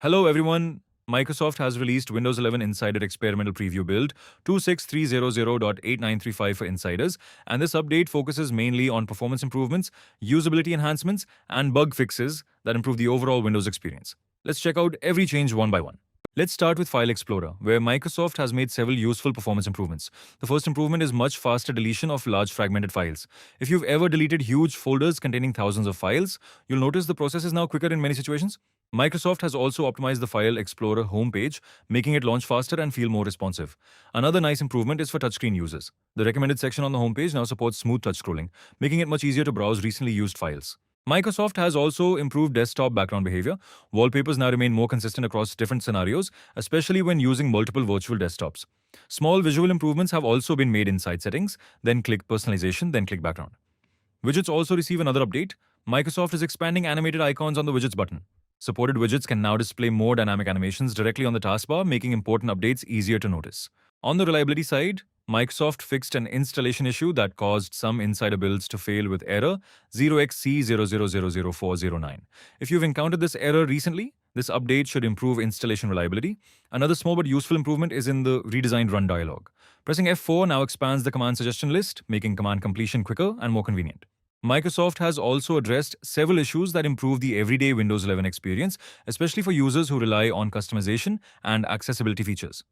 Hello everyone. Microsoft has released Windows 11 Insider Experimental Preview Build 26300.8935 for insiders, and this update focuses mainly on performance improvements, usability enhancements, and bug fixes that improve the overall Windows experience. Let's check out every change one by one. Let's start with File Explorer, where Microsoft has made several useful performance improvements. The first improvement is much faster deletion of large fragmented files. If you've ever deleted huge folders containing thousands of files, you'll notice the process is now quicker in many situations. Microsoft has also optimized the File Explorer homepage, making it launch faster and feel more responsive. Another nice improvement is for touchscreen users. The recommended section on the homepage now supports smooth touch scrolling, making it much easier to browse recently used files. Microsoft has also improved desktop background behavior. Wallpapers now remain more consistent across different scenarios, especially when using multiple virtual desktops. Small visual improvements have also been made inside settings, then click personalization, then click background. Widgets also receive another update. Microsoft is expanding animated icons on the widgets button. Supported widgets can now display more dynamic animations directly on the taskbar, making important updates easier to notice. On the reliability side, Microsoft fixed an installation issue that caused some insider builds to fail with error 0xC0000409. If you've encountered this error recently, this update should improve installation reliability. Another small but useful improvement is in the redesigned Run dialog. Pressing F4 now expands the command suggestion list, making command completion quicker and more convenient. Microsoft has also addressed several issues that improve the everyday Windows 11 experience, especially for users who rely on customization and accessibility features.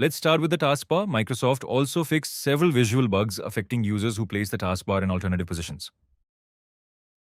Let's start with the taskbar. Microsoft also fixed several visual bugs affecting users who place the taskbar in alternative positions.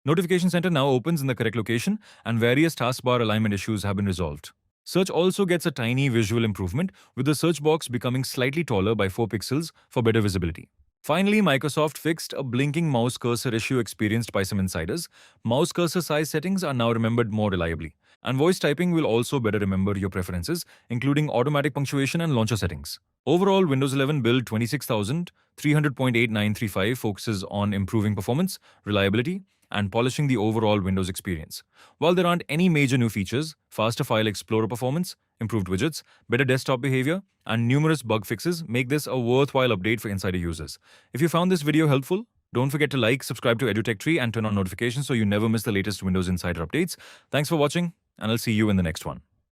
Notification Center now opens in the correct location, and various taskbar alignment issues have been resolved. Search also gets a tiny visual improvement, with the search box becoming slightly taller by 4 pixels for better visibility. Finally, Microsoft fixed a blinking mouse cursor issue experienced by some insiders. Mouse cursor size settings are now remembered more reliably. And voice typing will also better remember your preferences, including automatic punctuation and launcher settings. Overall, Windows 11 Build 26300.8935 focuses on improving performance, reliability, and polishing the overall Windows experience. While there aren't any major new features, faster File Explorer performance, improved widgets, better desktop behavior, and numerous bug fixes make this a worthwhile update for insider users. If you found this video helpful, don't forget to like, subscribe to EduTech Tree, and turn on notifications so you never miss the latest Windows Insider updates. Thanks for watching, and I'll see you in the next one.